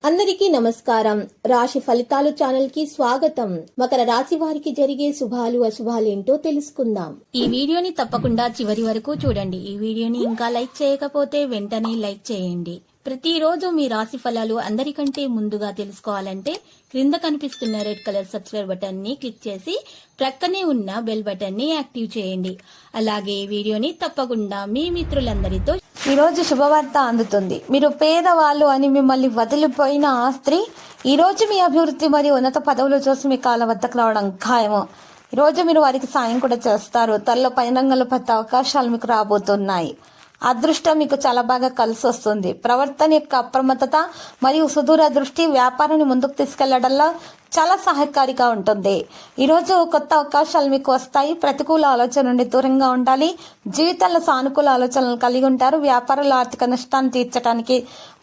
అందరికీ నమస్కారం. రాశి ఫలితాలు ఛానల్ కి స్వాగతం. మకర రాశి వారికి జరిగే శుభాలు అశుభాలేంటో తెలుసుకుందాం. ఈ వీడియోని తప్పకుండా చివరి వరకు చూడండి. ఈ వీడియోని ఇంకా లైక్ చేయకపోతే వెంటనే లైక్ చేయండి. ప్రతిరోజు మీ రాశి ఫలాలు అందరికంటే ముందుగా తెలుసుకోవాలంటే క్రింద కనిపిస్తున్న రెడ్ కలర్ సబ్స్క్రైబ్ బటన్ ని క్లిక్ చేసి ప్రక్కనే ఉన్న బెల్ బటన్ ని యాక్టివ్ చేయండి. అలాగే వీడియోని తప్పకుండా మీ మిత్రులందరితో ఈ రోజు శుభవార్త అందుతుంది. మీరు పేదవాళ్ళు అని మిమ్మల్ని వదిలిపోయిన స్త్రీ ఈ రోజు మీ అభివృద్ధి మరియు ఉన్నత పదవులు చూసి మీ కాళ్ళ వద్దకు రావడం ఖాయము. ఈ రోజు మీరు వారికి సాయం కూడా చేస్తారు. త్వరలో పై రంగంలో పెద్ద అవకాశాలు మీకు రాబోతున్నాయి. అదృష్టం మీకు చాలా బాగా కలిసి వస్తుంది. ప్రవర్తన యొక్క అప్రమత్తత మరియు సుదూర దృష్టి వ్యాపారాన్ని ముందుకు తీసుకెళ్లడంలో చాలా సహాయకారిగా ఉంటుంది. ఈరోజు కొత్త అవకాశాలు మీకు వస్తాయి. ప్రతికూల ఆలోచన నుండి దూరంగా ఉండాలి. జీవితంలో సానుకూల ఆలోచనలు కలిగి ఉంటారు. వ్యాపారంలో ఆర్థిక నష్టాన్ని తీర్చడానికి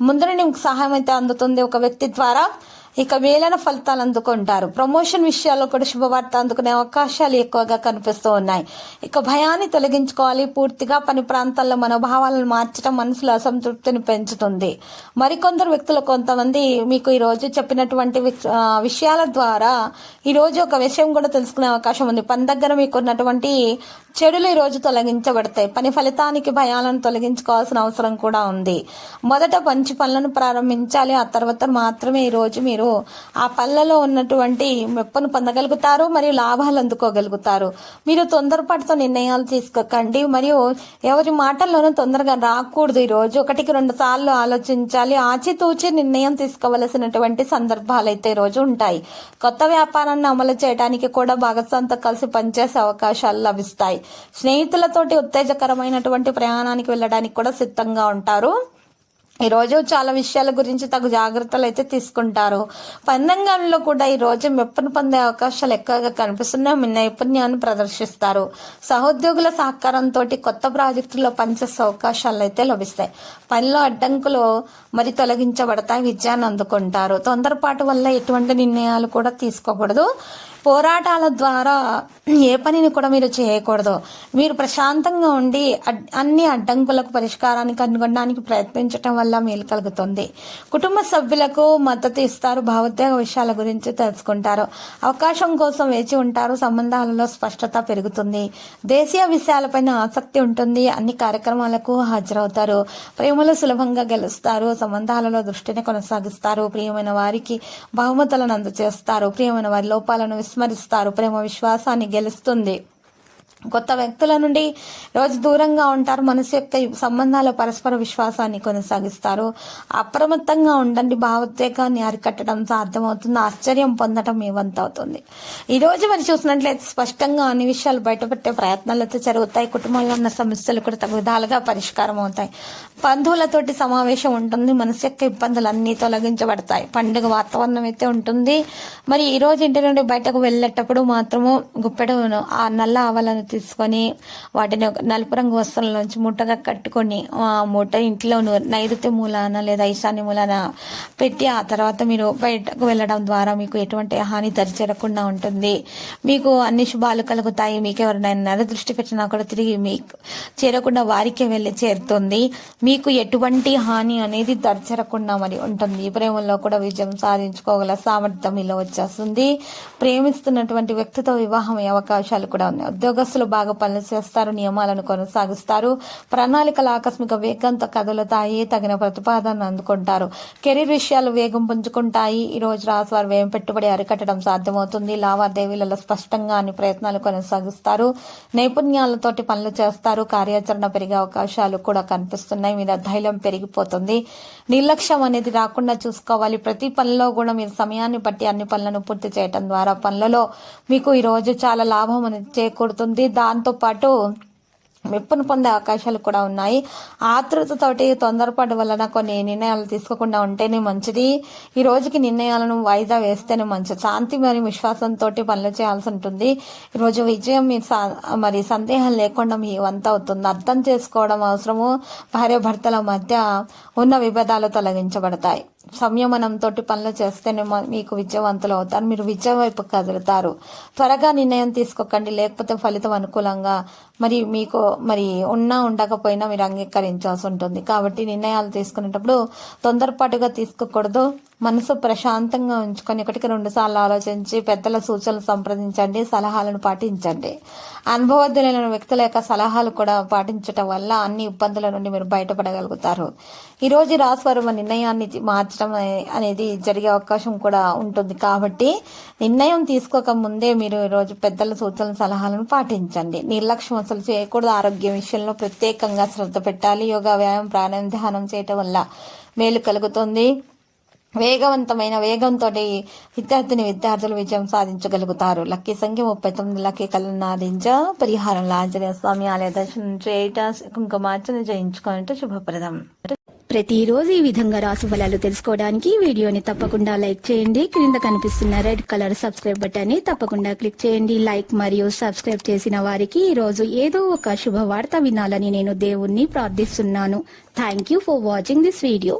ముందు మీకు సహాయం అయితే అందుతుంది ఒక వ్యక్తి ద్వారా. ఇక మేలైన ఫలితాలు అందుకుంటారు. ప్రమోషన్ విషయాల్లో కూడా శుభవార్త అందుకునే అవకాశాలు ఎక్కువగా కనిపిస్తూ ఉన్నాయి. ఇక భయాన్ని తొలగించుకోవాలి. పూర్తిగా పని ప్రాంతాల్లో మనోభావాలను మార్చడం మనసులో అసంతృప్తిని పెంచుతుంది. మరికొందరు వ్యక్తులు కొంతమంది మీకు ఈ రోజు చెప్పినటువంటి విషయాల ద్వారా ఈ రోజు ఒక విషయం కూడా తెలుసుకునే అవకాశం ఉంది. పని దగ్గర మీకున్నటువంటి చెడులు ఈ రోజు తొలగించబడతాయి. పని ఫలితానికి భయాలను తొలగించుకోవాల్సిన అవసరం కూడా ఉంది. మొదట మంచి పనులను ప్రారంభించాలి. ఆ తర్వాత మాత్రమే ఈ రోజు మీరు ఆ పనులలో ఉన్నటువంటి మెప్పును పొందగలుగుతారు మరియు లాభాలు అందుకోగలుగుతారు. మీరు తొందరపాటుతో నిర్ణయాలు తీసుకోకండి మరియు ఎవరి మాటల్లోనూ తొందరగా రాకూడదు. ఈ రోజు 1-2 సార్లు ఆలోచించాలి. ఆచితూచి నిర్ణయం తీసుకోవలసినటువంటి సందర్భాలు అయితే ఈ రోజు ఉంటాయి. కొత్త వ్యాపారాన్ని అమలు చేయడానికి కూడా భాగస్వామితో కలిసి పనిచేసే అవకాశాలు లభిస్తాయి. స్నేహితులతోటి ఉత్తేజకరమైనటువంటి ప్రయాణానికి వెళ్ళడానికి కూడా సిద్ధంగా ఉంటారు. ఈ రోజు చాలా విషయాల గురించి తగు జాగ్రత్తలు అయితే తీసుకుంటారు. పందంగంలో కూడా ఈ రోజు మెప్పును పొందే అవకాశాలు ఎక్కువగా కనిపిస్తున్నాయి. మీ నైపుణ్యాన్ని ప్రదర్శిస్తారు. సహోద్యోగుల సహకారంతో కొత్త ప్రాజెక్టుల్లో పనిచేసే అవకాశాలు అయితే లభిస్తాయి. పనిలో అడ్డంకులు మరి తొలగించబడతాయి. విజయాన్ని అందుకుంటారు. తొందరపాటు వల్ల ఎటువంటి నిర్ణయాలు కూడా తీసుకోకూడదు. పోరాటాల ద్వారా ఏ పనిని కూడా మీరు చేయకూడదు. మీరు ప్రశాంతంగా ఉండి అన్ని అడ్డంకులకు పరిష్కారాన్ని కనుగొనడానికి ప్రయత్నించడం వల్ల మేలు కలుగుతుంది. కుటుంబ సభ్యులకు మద్దతు ఇస్తారు. భావోద్వేగ విషయాల గురించి తెలుసుకుంటారు. అవకాశం కోసం వేచి ఉంటారు. సంబంధాలలో స్పష్టత పెరుగుతుంది. దేశీయ విషయాలపైన ఆసక్తి ఉంటుంది. అన్ని కార్యక్రమాలకు హాజరవుతారు. ప్రేమలు సులభంగా గెలుస్తారు. సంబంధాలలో దృష్టిని కొనసాగిస్తారు. ప్రియమైన వారికి బహుమతులను అందజేస్తారు. ప్రియమైన వారి లోపాలను విస్మరిస్తారు. ప్రేమ విశ్వాసాన్ని గెలుస్తుంది. కొత్త వ్యక్తుల నుండి రోజు దూరంగా ఉంటారు. మనసు యొక్క సంబంధాల పరస్పర విశ్వాసాన్ని కొనసాగిస్తారు. అప్రమత్తంగా ఉండండి. భావోద్వేగాన్ని అరికట్టడం సాధ్యమవుతుంది. ఆశ్చర్యం పొందడం మీ వంతు అవుతుంది. ఈ రోజు మరి చూసినట్లయితే స్పష్టంగా అన్ని విషయాలు బయటపెట్టే ప్రయత్నాలతో జరుగుతాయి. కుటుంబంలో ఉన్న సమస్యలు కూడా తగు విధాలుగా పరిష్కారం అవుతాయి. బంధువులతోటి సమావేశం ఉంటుంది. మనసు యొక్క ఇబ్బందులు అన్ని తొలగించబడతాయి. పండుగ వాతావరణం అయితే ఉంటుంది. మరి ఈ రోజు ఇంటి నుండి బయటకు వెళ్ళేటప్పుడు మాత్రము గుప్పెడు ఆ నల్ల ఆవాలను తీసుకొని వాటిని నలుపు రంగు వస్త్రంలోంచి మూటగా కట్టుకొని ఆ మూట ఇంట్లో నైరుతి మూలాన లేదా ఈశాన్య మూలాన పెట్టి ఆ తర్వాత మీరు బయటకు వెళ్ళడం ద్వారా మీకు ఎటువంటి హాని దరిచేరకుండా ఉంటుంది. మీకు అన్ని శుభాలు కలుగుతాయి. మీకు ఎవరినైనా నరదృష్టి పెట్టినా కూడా తిరిగి మీకు చేరకుండా వారికే వెళ్ళి చేరుతుంది. మీకు ఎటువంటి హాని అనేది దరిచేరకుండా మరి ఉంటుంది. ప్రేమలో కూడా విజయం సాధించుకోగల సామర్థ్యం ఇలా వచ్చేస్తుంది. ప్రేమిస్తున్నటువంటి వ్యక్తితో వివాహం అయ్యే అవకాశాలు కూడా ఉన్నాయి. ఉద్యోగస్తులు బాగా పనులు చేస్తారు. నియమాలను కొనసాగిస్తారు. ప్రణాళికలు ఆకస్మిక వేగంతో కదులుతాయి. తగిన ప్రతిపాదన అందుకుంటారు. కెరీర్ విషయాలు వేగం పుంజుకుంటాయి. ఈ రోజు రాశివారు వ్యయం పెట్టుబడి అరికట్టడం సాధ్యమవుతుంది. లావాదేవీలలో స్పష్టంగా అన్ని ప్రయత్నాలు కొనసాగిస్తారు. నైపుణ్యాలతోటి పనులు చేస్తారు. కార్యాచరణ పెరిగే అవకాశాలు కూడా కనిపిస్తున్నాయి. మీద ధైర్యం పెరిగిపోతుంది. నిర్లక్ష్యం అనేది రాకుండా చూసుకోవాలి. ప్రతి పనిలో కూడా మీరు సమయాన్ని బట్టి అన్ని పనులను పూర్తి చేయడం ద్వారా పనులలో మీకు ఈ రోజు చాలా లాభం అనేది చేకూరుతుంది. దాంతో పాటు మెప్పును పొందే అవకాశాలు కూడా ఉన్నాయి. ఆతృతతోటి తొందరపాటు వలన కొన్ని నిర్ణయాలు తీసుకోకుండా ఉంటేనే మంచిది. ఈ రోజుకి నిర్ణయాలను వాయిదా వేస్తేనే మంచిది. శాంతి మరియు విశ్వాసంతో పనులు చేయాల్సి ఉంటుంది. ఈరోజు విజయం మరి సందేహం లేకుండా మీ వంత అవుతుంది. అర్థం చేసుకోవడం అవసరము. భార్యాభర్తల మధ్య ఉన్న విభేదాలు తొలగించబడతాయి. సంయమనంతో పనులు చేస్తేనే మీకు విజయవంతులు అవుతారు. మీరు విజయం వైపు కదులుతారు. త్వరగా నిర్ణయం తీసుకోకండి, లేకపోతే ఫలితం అనుకూలంగా మరి మీకు మరి ఉన్నా ఉండకపోయినా మీరు అంగీకరించాల్సి ఉంటుంది. కాబట్టి నిర్ణయాలు తీసుకునేటప్పుడు తొందరపాటుగా తీసుకోకూడదు. మనసు ప్రశాంతంగా ఉంచుకొని 1-2 సార్లు ఆలోచించి పెద్దల సూచనలు సంప్రదించండి, సలహాలను పాటించండి. అనుభవజ్ఞులైన వ్యక్తుల యొక్క సలహాలు కూడా పాటించటం వల్ల అన్ని ఇబ్బందుల నుండి మీరు బయటపడగలుగుతారు. ఈ రోజు రాశి వారు నిర్ణయాన్ని మార్చడం అనేది జరిగే అవకాశం కూడా ఉంటుంది. కాబట్టి నిర్ణయం తీసుకోక ముందే మీరు ఈ రోజు పెద్దల సూచనల సలహాలను పాటించండి. నిర్లక్ష్యం అసలు చేయకూడదు. ఆరోగ్యం విషయంలో ప్రత్యేకంగా శ్రద్ధ పెట్టాలి. యోగా, వ్యాయామం, ప్రాణాయామం, ధ్యానం చేయటం వల్ల మేలు కలుగుతుంది. వేగంతో విద్యార్థులు విజయం సాధించగలుగుతారు. లక్కీ సంఖ్య 39, లక్కీ కలర్ నారింజ. పరిహారం ఆంజనేయ స్వామి ఆలయ దర్శనం చేయట, కుంకుమార్చన చేయించుకోవటం శుభప్రదం. ప్రతిరోజు ఈ విధంగా రాశి ఫలాలు తెలుసుకోవడానికి వీడియోని తప్పకుండా లైక్ చేయండి. క్రింద కనిపిస్తున్న రెడ్ కలర్ సబ్స్క్రైబ్ బటన్ ని తప్పకుండా క్లిక్ చేయండి. లైక్ మరియు సబ్స్క్రైబ్ చేసిన వారికి ఈ రోజు ఏదో ఒక శుభవార్త వినాలని నేను దేవుణ్ణి ప్రార్థిస్తున్నాను. Thank you for watching this video.